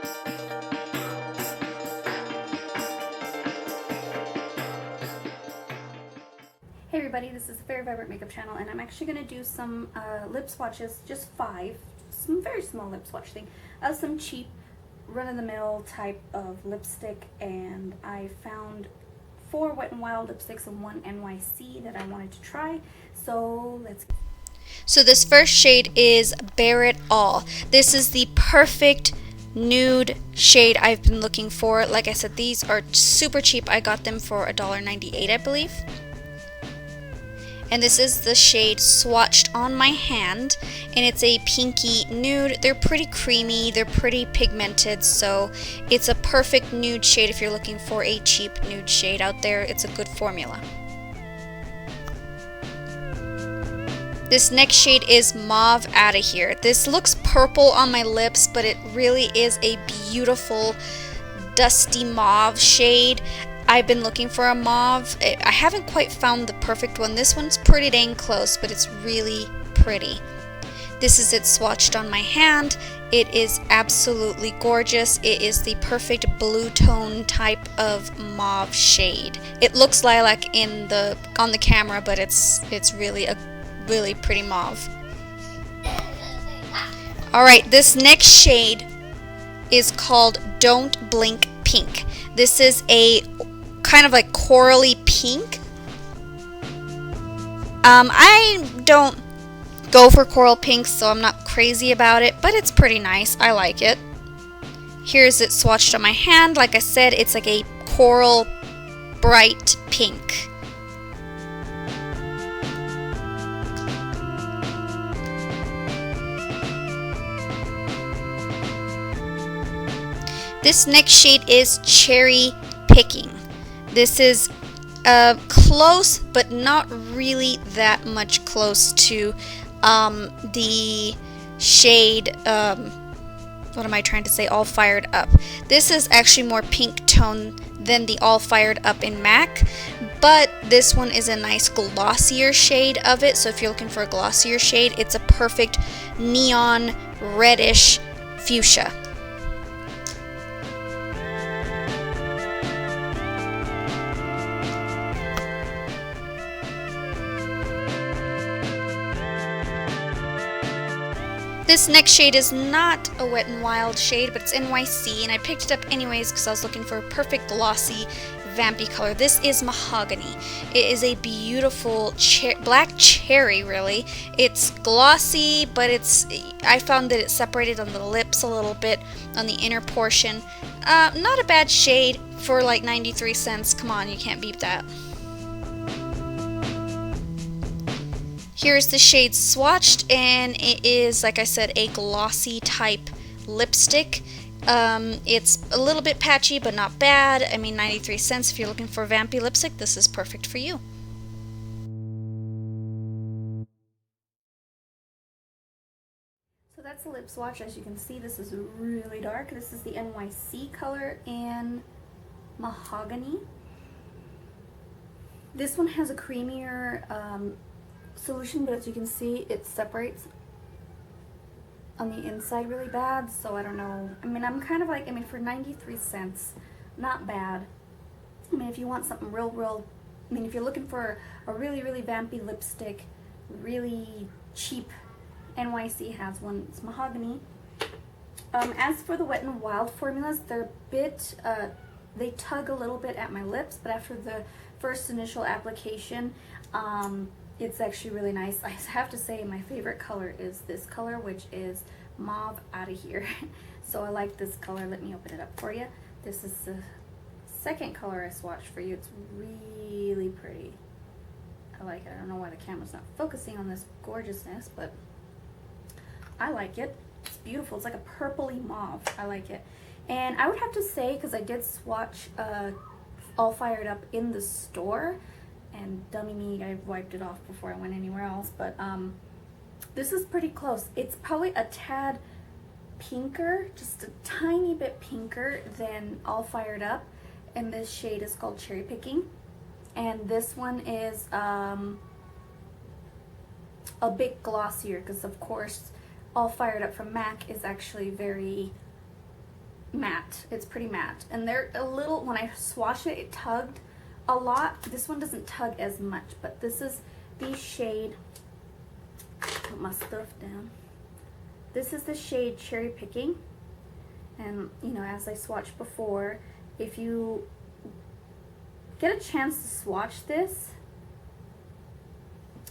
Hey everybody, this is a Very Vibrant Makeup channel, and I'm actually going to do some lip swatches, just 5, some very small lip swatch thing, of some cheap, run-of-the-mill type of lipstick, and I found 4 Wet n Wild lipsticks and 1 NYC that I wanted to try, so let's go. So this first shade is Bare It All. This is the perfect nude shade I've been looking for. Like I said, these are super cheap. I got them for $1.98, I believe. And this is the shade Swatched on My Hand, and it's a pinky nude. They're pretty creamy, they're pretty pigmented, so it's a perfect nude shade if you're looking for a cheap nude shade out there. It's a good formula. This next shade is Mauve Outta Here. This looks purple on my lips, but it really is a beautiful dusty mauve shade. I've been looking for a mauve. I haven't quite found the perfect one. This one's pretty dang close, but it's really pretty. This is it swatched on my hand. It is absolutely gorgeous. It is the perfect blue tone type of mauve shade. It looks lilac on the camera, but it's really a really pretty mauve. Alright, this next shade is called Don't Blink Pink. This is a kind of like corally pink. I don't go for coral pinks, so I'm not crazy about it, but it's pretty nice. I like it. Here's it swatched on my hand. Like I said, it's like a coral bright pink. This next shade is Cherry Picking. This is close, but not really that much close to the shade, what am I trying to say, All Fired Up. This is actually more pink tone than the All Fired Up in MAC, but this one is a nice glossier shade of it, so if you're looking for a glossier shade, it's a perfect neon reddish fuchsia. This next shade is not a Wet n Wild shade, but it's NYC, and I picked it up anyways because I was looking for a perfect glossy, vampy color. This is Mahogany. It is a beautiful black cherry, really. It's glossy, but I found that it separated on the lips a little bit on the inner portion. Not a bad shade for like 93 cents. Come on, you can't beat that. Here's the shade swatched, and it is, like I said, a glossy type lipstick. It's a little bit patchy, but not bad. I mean, 93 cents. If you're looking for a vampy lipstick, this is perfect for you. So that's the lip swatch. As you can see, this is really dark. This is the NYC color in Mahogany. This one has a creamier solution, but as you can see, it separates on the inside really bad, so I don't know. I mean, I'm kind of like, for 93 cents, not bad. I mean, if you want something real, if you're looking for a really vampy lipstick, really cheap, NYC has one. It's Mahogany. As for the Wet n Wild formulas, they're a bit, they tug a little bit at my lips, but after the first initial application, it's actually really nice. I have to say my favorite color is this color, which is Mauve Outta Here. So I like this color. Let me open it up for you. This is the second color I swatched for you. It's really pretty. I like it. I don't know why the camera's not focusing on this gorgeousness, but I like it. It's beautiful. It's like a purpley mauve. I like it. And I would have to say, because I did swatch All Fired Up in the store, and dummy me, I wiped it off before I went anywhere else, but this is pretty close. It's probably a tad pinker, just a tiny bit pinker than All Fired Up, and this shade is called Cherry Picking, and this one is a bit glossier, because of course All Fired Up from MAC is actually very matte. It's pretty matte. And they're a little, when I swatched it, it tugged a lot. This one doesn't tug as much, but this is the shade, put my stuff down. This is the shade Cherry Picking. And, you know, as I swatched before, if you get a chance to swatch this,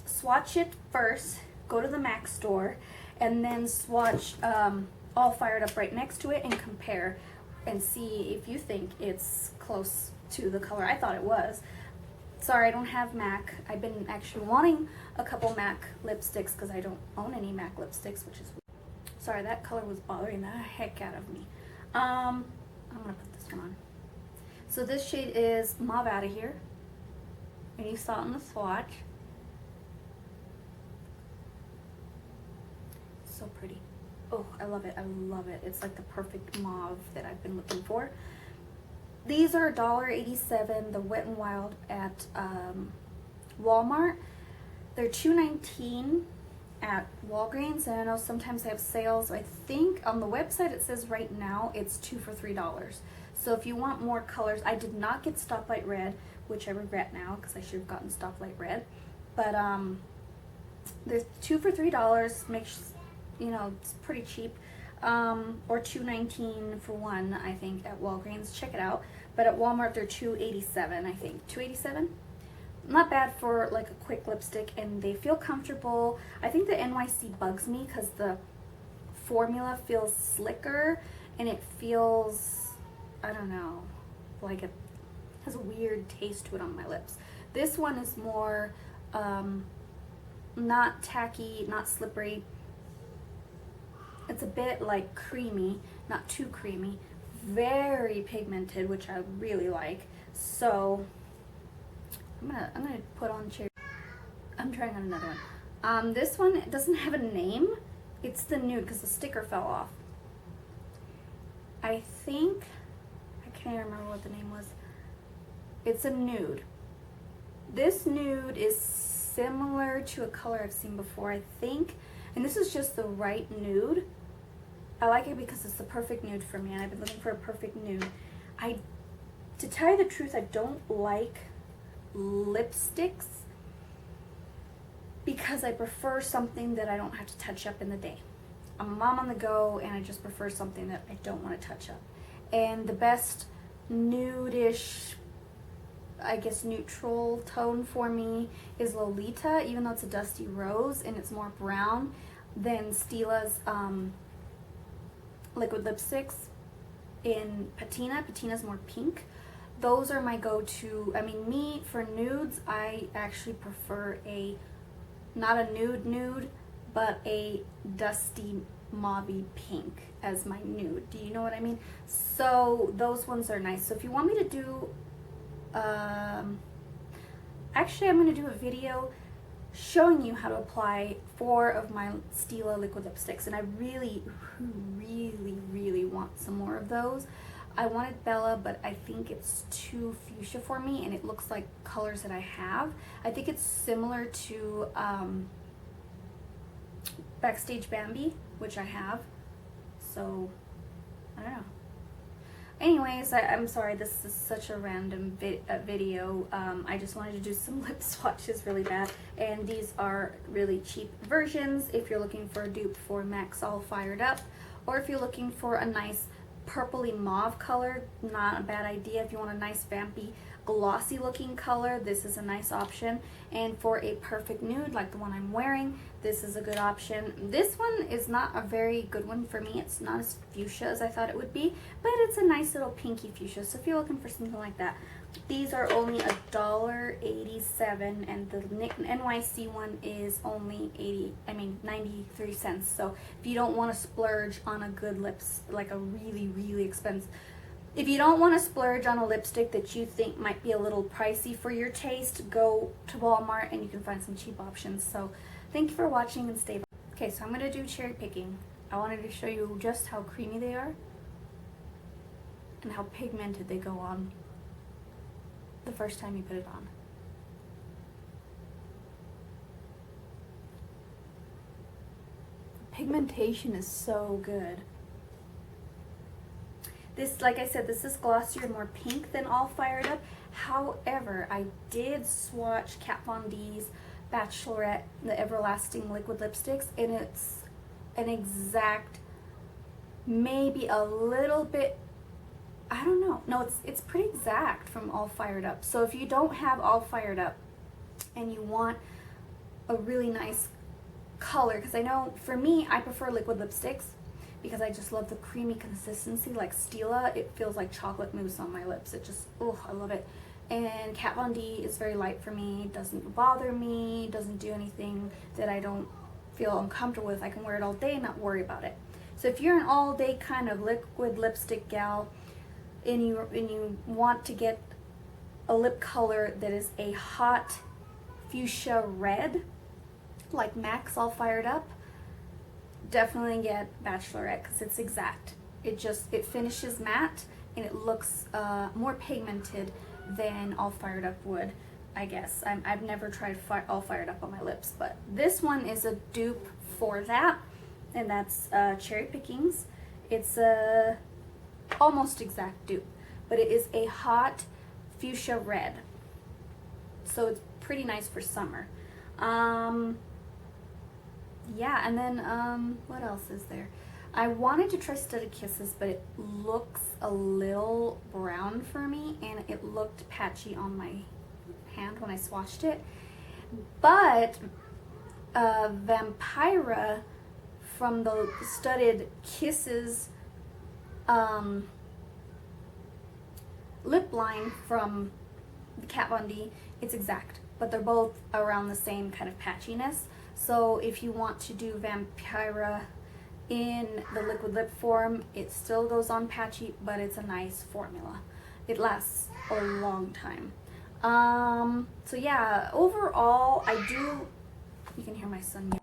swatch it first, go to the MAC store, and then swatch All Fired Up right next to it and compare and see if you think it's close to the color I thought it was. Sorry, I don't have MAC. I've been actually wanting a couple MAC lipsticks because I don't own any MAC lipsticks, which is weird. Sorry, that color was bothering the heck out of me. I'm gonna put this one on. So this shade is Mauve Outta Here, and you saw it in the swatch. So pretty. Oh, I love it. I love it. It's like the perfect mauve that I've been looking for. These are $1.87, the Wet n Wild at Walmart. They're $2.19 at Walgreens, and I know sometimes they have sales. I think on the website it says right now it's 2 for $3. So if you want more colors, I did not get Stoplight Red, which I regret now because I should have gotten Stoplight Red. But there's 2 for $3. Makes, you know, it's pretty cheap. Or $2.19 for one, I think, at Walgreens. Check it out. But at Walmart they're $2.87, I think. $2.87? Not bad for like a quick lipstick, and they feel comfortable. I think the NYC bugs me because the formula feels slicker and it feels, I don't know, like it has a weird taste to it on my lips. This one is more not tacky, not slippery. It's a bit like creamy, not too creamy, very pigmented, which I really like. So I'm gonna put on Cherry. I'm trying on another one. This one doesn't have a name. It's the nude because the sticker fell off. I think, I can't remember what the name was. It's a nude. This nude is similar to a color I've seen before, I think. And this is just the right nude. I like it because it's the perfect nude for me, and I've been looking for a perfect nude. To tell you the truth, I don't like lipsticks because I prefer something that I don't have to touch up in the day. I'm a mom on the go, and I just prefer something that I don't want to touch up. And the best nude-ish, I guess, neutral tone for me is Lolita, even though it's a dusty rose and it's more brown than Stila's liquid lipsticks in Patina. Patina's more pink. Those are my go-to. I mean, me, for nudes, I actually prefer not a nude, but a dusty mauvey pink as my nude. Do you know what I mean? So those ones are nice. So if you want me to do, actually I'm going to do a video showing you how to apply 4 of my Stila liquid lipsticks, and I really want some more of those. I wanted Bella, but I think it's too fuchsia for me, and it looks like colors that I have. I think it's similar to Backstage Bambi, which I have. So, I don't know. Anyways, I'm sorry, this is such a random video. I just wanted to do some lip swatches really bad, and these are really cheap versions if you're looking for a dupe for MAC's All Fired Up, or if you're looking for a nice purpley mauve color, not a bad idea. If you want a nice vampy glossy looking color, this is a nice option. And for a perfect nude like the one I'm wearing, this is a good option. This one is not a very good one for me. It's not as fuchsia as I thought it would be, but it's a nice little pinky fuchsia. So if you're looking for something like that, these are only $1.87, and the NYC one is only 93 cents. So if you don't want to splurge on a good lips, like a really expensive, if you don't want to splurge on a lipstick that you think might be a little pricey for your taste, go to Walmart and you can find some cheap options. So thank you for watching, and stay. Okay, so I'm going to do Cherry Picking. I wanted to show you just how creamy they are and how pigmented they go on the first time you put it on. The pigmentation is so good. This, like I said, this is glossier and more pink than All Fired Up. However, I did swatch Kat Von D's Bachelorette, the Everlasting Liquid Lipsticks, and it's an exact, maybe a little bit, I don't know. No, it's pretty exact from All Fired Up. So if you don't have All Fired Up and you want a really nice color, because I know for me, I prefer liquid lipsticks because I just love the creamy consistency. Like Stila, it feels like chocolate mousse on my lips. It just, oh, I love it. And Kat Von D is very light for me, doesn't bother me, doesn't do anything that I don't feel uncomfortable with. I can wear it all day and not worry about it. So if you're an all day kind of liquid lipstick gal and you want to get a lip color that is a hot fuchsia red, like MAC's All Fired Up, definitely get Bachelorette because it's exact. It finishes matte and it looks more pigmented than All Fired Up would, I guess. I've never tried All Fired Up on my lips, but this one is a dupe for that, and that's Cherry Pickings. It's a almost exact dupe, but it is a hot fuchsia red, so it's pretty nice for summer. Yeah, and then what else is there? I wanted to try Studded Kisses, but it looks a little brown for me, and it looked patchy on my hand when I swatched it. But Vampira from the Studded Kisses lip line from Kat Von D, it's exact, but they're both around the same kind of patchiness. So if you want to do Vampira in the liquid lip form, it still goes on patchy, but it's a nice formula. It lasts a long time. So yeah, overall, you can hear my son.